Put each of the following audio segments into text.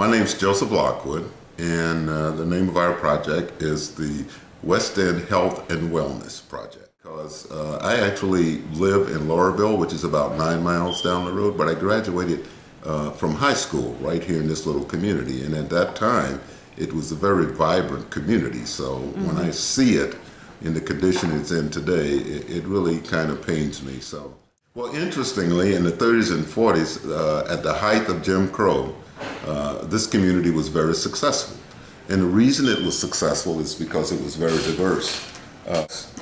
My name's Joseph Lockwood, and the name of our project is the West End Health and Wellness Project. Because I actually live in Laurelville, which is about 9 miles down the road, but I graduated from high school right here in this little community. And at that time, it was a very vibrant community. So when I see it in the condition it's in today, it really kind of pains me. So, well, interestingly, in the 30s and 40s, at the height of Jim Crow, this community was very successful. And the reason it was successful is because it was very diverse.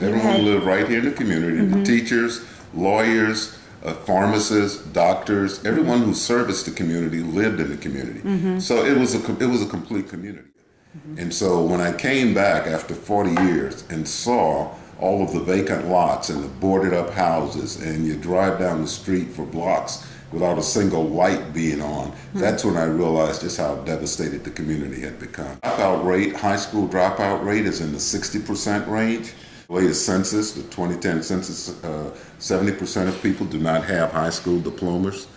Everyone lived right here in the community. The teachers, lawyers, pharmacists, doctors, everyone who serviced the community lived in the community. So it was a complete community. And so when I came back after 40 years and saw all of the vacant lots and the boarded up houses, and you drive down the street for blocks without a single light being on, that's when I realized just how devastated the community had become. Dropout rate, high school dropout rate is in the 60% range. The latest census, the 2010 census, 70% of people do not have high school diplomas.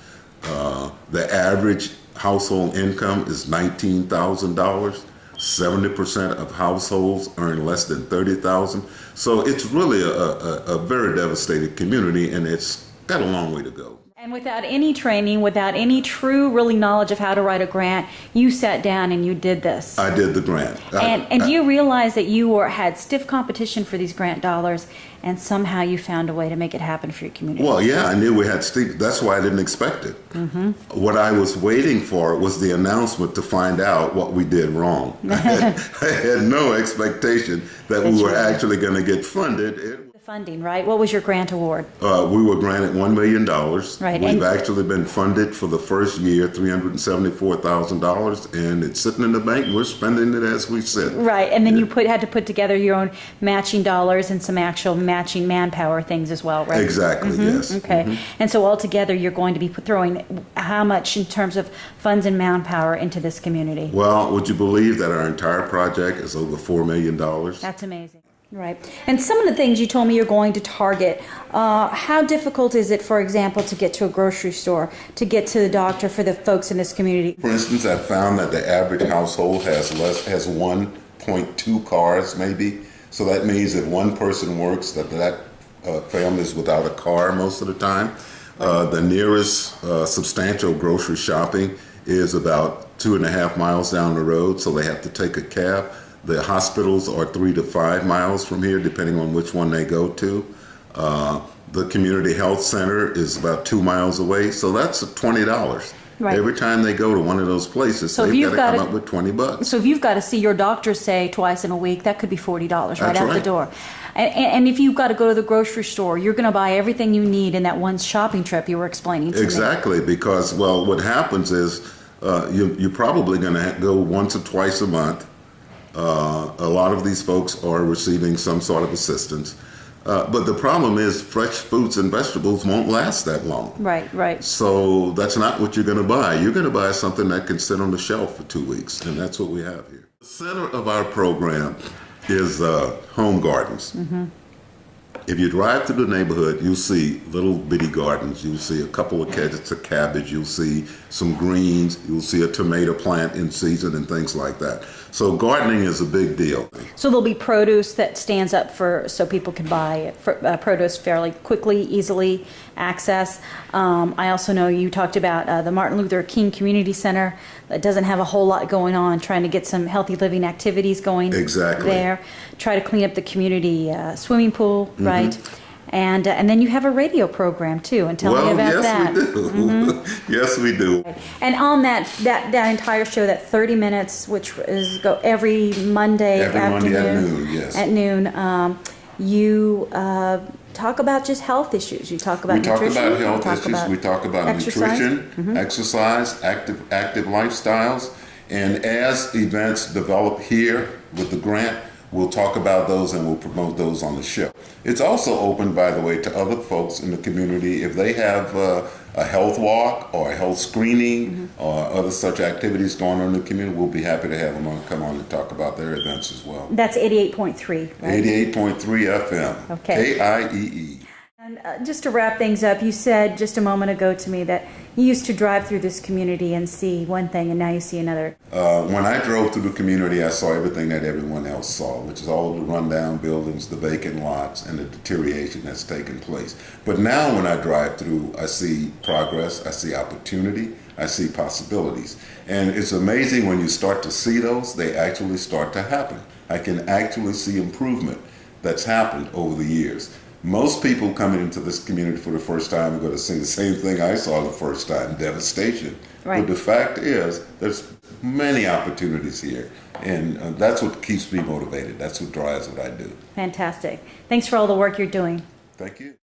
The average household income is $19,000. 70% of households earn less than $30,000. So it's really a very devastated community, and it's got a long way to go. And without any training, without any true really knowledge of how to write a grant, you sat down and you did this. I did the grant. And do you realize that you had stiff competition for these grant dollars, and somehow you found a way to make it happen for your community? Well, yeah, I knew we had stiff. That's why I didn't expect it. What I was waiting for was the announcement to find out what we did wrong. I had no expectation that we were actually going to get funded. Funding, right? What was your grant award? We were granted $1 million. Right. We've actually been funded for the first year, $374,000, and it's sitting in the bank. We're spending it as we sit. Right, and then you had to put together your own matching dollars and some actual matching manpower things as well, right? Exactly, yes. Okay, and so altogether you're going to be throwing how much in terms of funds and manpower into this community? Well, would you believe that our entire project is over $4 million? That's amazing. Right. And some of the things you told me you're going to target, how difficult is it, for example, to get to a grocery store, to get to the doctor for the folks in this community? For instance, I found that the average household has 1.2 cars maybe. So that means if one person works, that family is without a car most of the time. The nearest substantial grocery shopping is about 2.5 miles down the road, so they have to take a cab. The hospitals are 3 to 5 miles from here, depending on which one they go to. The community health center is about 2 miles away, so that's $20. Right. Every time they go to one of those places, so they've got to come up with $20. So if you've got to see your doctor, say, twice in a week, that could be $40 right out the door. And if you've got to go to the grocery store, you're going to buy everything you need in that one shopping trip you were explaining to me. Exactly, because, well, what happens is you're probably going to go once or twice a month. A lot of these folks are receiving some sort of assistance. But the problem is fresh fruits and vegetables won't last that long. Right. So that's not what you're going to buy. You're going to buy something that can sit on the shelf for 2 weeks, and that's what we have here. The center of our program is home gardens. If you drive through the neighborhood, you'll see little bitty gardens. You'll see a couple of cadets of cabbage. You'll see some greens. You'll see a tomato plant in season and things like that. So gardening is a big deal. So there'll be produce that stands up so people can buy produce fairly quickly, easily access. I also know you talked about the Martin Luther King Community Center that doesn't have a whole lot going on, trying to get some healthy living activities going there. Try to clean up the community swimming pool, right? And then you have a radio program too, and tell me about that. Yes, we do. Yes, we do. And on that entire show, that 30 minutes, which is go every Monday afternoon, at noon, you talk about just health issues. You talk about nutrition. We talk about health issues. We talk about nutrition, exercise, active lifestyles, and as events develop here with the grant, we'll talk about those and we'll promote those on the show. It's also open, by the way, to other folks in the community. If they have a health walk or a health screening or other such activities going on in the community, we'll be happy to have them come on and talk about their events as well. That's 88.3, right? 88.3 FM, okay. KIEE. And just to wrap things up, you said just a moment ago to me that you used to drive through this community and see one thing, and now you see another. When I drove through the community, I saw everything that everyone else saw, which is all of the rundown buildings, the vacant lots, and the deterioration that's taken place. But now when I drive through, I see progress, I see opportunity, I see possibilities. And it's amazing when you start to see those, they actually start to happen. I can actually see improvement that's happened over the years. Most people coming into this community for the first time are going to see the same thing I saw the first time, devastation. Right. But the fact is, there's many opportunities here, and that's what keeps me motivated. That's what drives what I do. Fantastic. Thanks for all the work you're doing. Thank you.